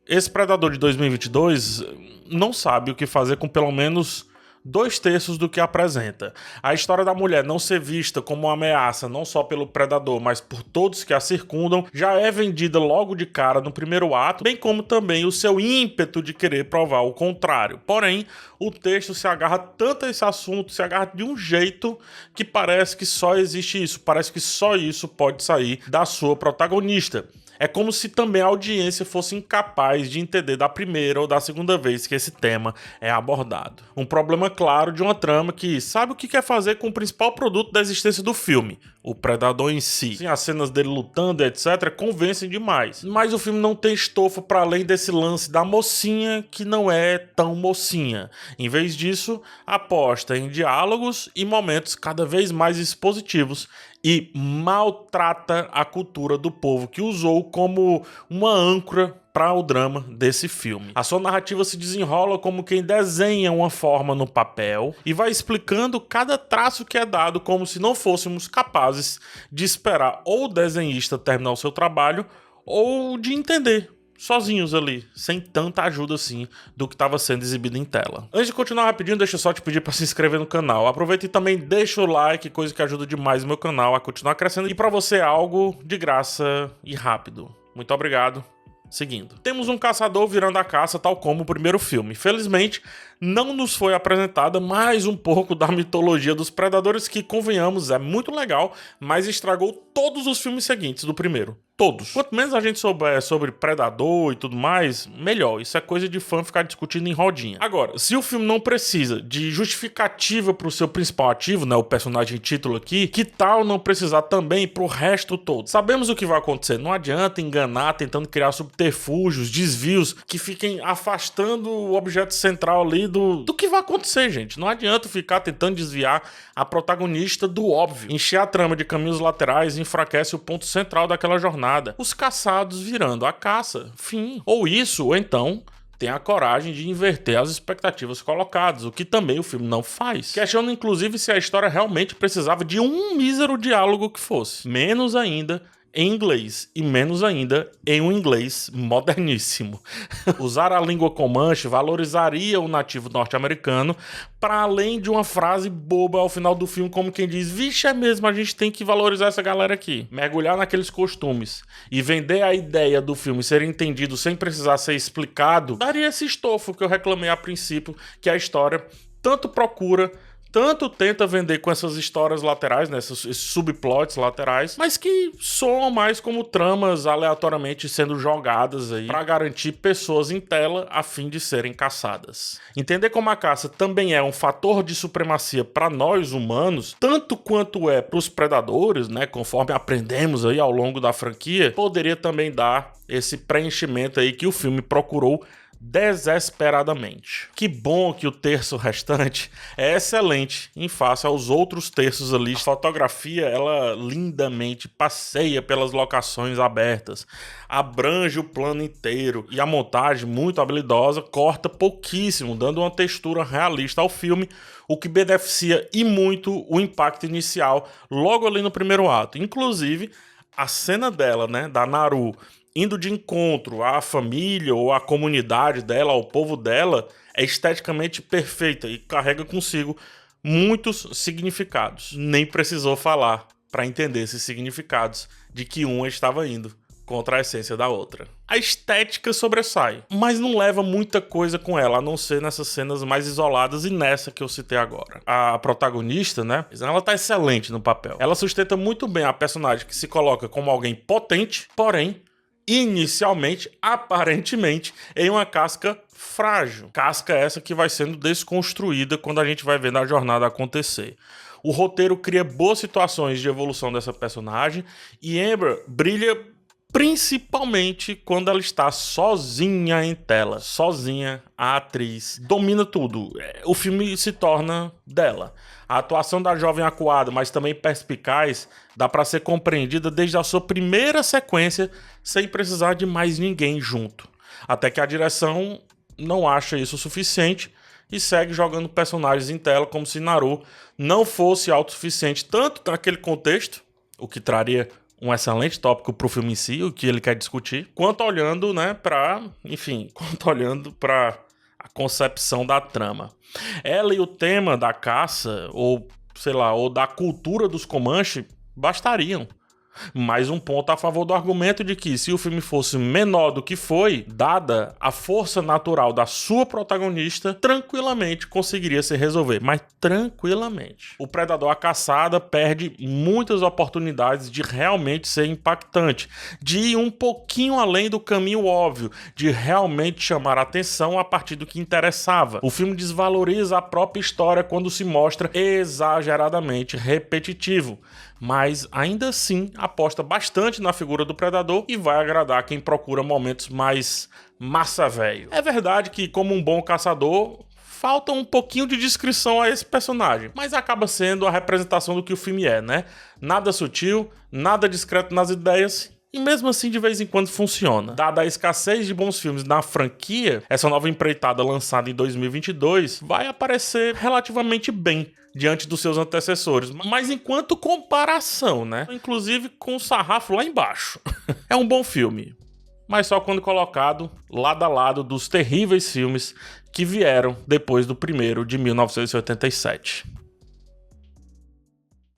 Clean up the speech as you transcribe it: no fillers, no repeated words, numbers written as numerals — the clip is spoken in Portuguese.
esse Predador de 2022 não sabe o que fazer com pelo menos 2/3 do que apresenta. A história da mulher não ser vista como uma ameaça não só pelo predador, mas por todos que a circundam, já é vendida logo de cara no primeiro ato, bem como também o seu ímpeto de querer provar o contrário. Porém, o texto se agarra tanto a esse assunto, se agarra de um jeito que parece que só existe isso, parece que só isso pode sair da sua protagonista. É como se também a audiência fosse incapaz de entender da primeira ou da segunda vez que esse tema é abordado. Um problema claro de uma trama que sabe o que quer fazer com o principal produto da existência do filme, o predador em si. Sim, as cenas dele lutando, etc., convencem demais. Mas o filme não tem estofo para além desse lance da mocinha que não é tão mocinha. Em vez disso, aposta em diálogos e momentos cada vez mais expositivos e maltrata a cultura do povo que usou como uma âncora para o drama desse filme. A sua narrativa se desenrola como quem desenha uma forma no papel e vai explicando cada traço que é dado como se não fôssemos capazes de esperar ou o desenhista terminar o seu trabalho ou de entender sozinhos ali, sem tanta ajuda assim do que estava sendo exibido em tela. Antes de continuar rapidinho, deixa eu só te pedir para se inscrever no canal. Aproveita e também deixa o like, coisa que ajuda demais o meu canal a continuar crescendo e para você é algo de graça e rápido. Muito obrigado. Seguindo. Temos um caçador virando a caça, tal como o primeiro filme. Felizmente, não nos foi apresentada mais um pouco da mitologia dos predadores, que, convenhamos, é muito legal, mas estragou todos os filmes seguintes do primeiro. Todos. Quanto menos a gente souber sobre Predador e tudo mais, melhor. Isso é coisa de fã ficar discutindo em rodinha. Agora, se o filme não precisa de justificativa pro seu principal ativo, né, o personagem título aqui, que tal não precisar também pro resto todo? Sabemos o que vai acontecer. Não adianta enganar tentando criar subterfúgios, desvios que fiquem afastando o objeto central ali do que vai acontecer, gente. Não adianta ficar tentando desviar a protagonista do óbvio. Encher a trama de caminhos laterais enfraquece o ponto central daquela jornada. Os caçados virando a caça, fim. Ou isso, ou então tem a coragem de inverter as expectativas colocadas, o que também o filme não faz. Questiono inclusive se a história realmente precisava de um mísero diálogo que fosse. Menos ainda em inglês, e menos ainda em um inglês moderníssimo. Usar a língua comanche valorizaria o nativo norte-americano, para além de uma frase boba ao final do filme, como quem diz, vixe, é mesmo, a gente tem que valorizar essa galera aqui. Mergulhar naqueles costumes e vender a ideia do filme ser entendido sem precisar ser explicado, daria esse estofo que eu reclamei a princípio, que a história tanto procura, tanto tenta vender com essas histórias laterais, né, esses subplots laterais, mas que soam mais como tramas aleatoriamente sendo jogadas aí para garantir pessoas em tela a fim de serem caçadas. Entender como a caça também é um fator de supremacia para nós humanos, tanto quanto é para os predadores, né, conforme aprendemos aí ao longo da franquia, poderia também dar esse preenchimento aí que o filme procurou desesperadamente. Que bom que o terço restante é excelente em face aos outros terços ali. A fotografia, ela lindamente passeia pelas locações abertas, abrange o plano inteiro e a montagem, muito habilidosa, corta pouquíssimo, dando uma textura realista ao filme, o que beneficia e muito o impacto inicial logo ali no primeiro ato. Inclusive, a cena dela, né, da Naru, indo de encontro à família ou à comunidade dela, ao povo dela, é esteticamente perfeita e carrega consigo muitos significados. Nem precisou falar para entender esses significados de que uma estava indo contra a essência da outra. A estética sobressai, mas não leva muita coisa com ela, a não ser nessas cenas mais isoladas e nessa que eu citei agora. A protagonista, né, ela tá excelente no papel. Ela sustenta muito bem a personagem que se coloca como alguém potente, porém inicialmente, aparentemente, em uma casca frágil. Casca essa que vai sendo desconstruída quando a gente vai vendo a jornada acontecer. O roteiro cria boas situações de evolução dessa personagem e Amber brilha principalmente quando ela está sozinha em tela. Sozinha, a atriz domina tudo. O filme se torna dela. A atuação da jovem acuada, mas também perspicaz, dá para ser compreendida desde a sua primeira sequência, sem precisar de mais ninguém junto. Até que a direção não acha isso suficiente e segue jogando personagens em tela como se Naru não fosse autossuficiente, tanto naquele contexto, o que traria um excelente tópico pro filme em si, o que ele quer discutir, quanto olhando, né, quanto olhando pra a concepção da trama. Ela e o tema da caça, ou sei lá, ou da cultura dos Comanche, bastariam. Mais um ponto a favor do argumento de que, se o filme fosse menor do que foi, dada a força natural da sua protagonista, tranquilamente conseguiria se resolver. Mas tranquilamente. O Predador, a Caçada, perde muitas oportunidades de realmente ser impactante, de ir um pouquinho além do caminho óbvio, de realmente chamar a atenção a partir do que interessava. O filme desvaloriza a própria história quando se mostra exageradamente repetitivo, mas ainda assim aposta bastante na figura do Predador e vai agradar quem procura momentos mais massa velho. É verdade que, como um bom caçador, falta um pouquinho de descrição a esse personagem, mas acaba sendo a representação do que o filme é, né? Nada sutil, nada discreto nas ideias, e mesmo assim de vez em quando funciona. Dada a escassez de bons filmes na franquia, essa nova empreitada lançada em 2022 vai aparecer relativamente bem diante dos seus antecessores, mas enquanto comparação, né? Inclusive com o sarrafo lá embaixo. É um bom filme, mas só quando colocado lado a lado dos terríveis filmes que vieram depois do primeiro, de 1987.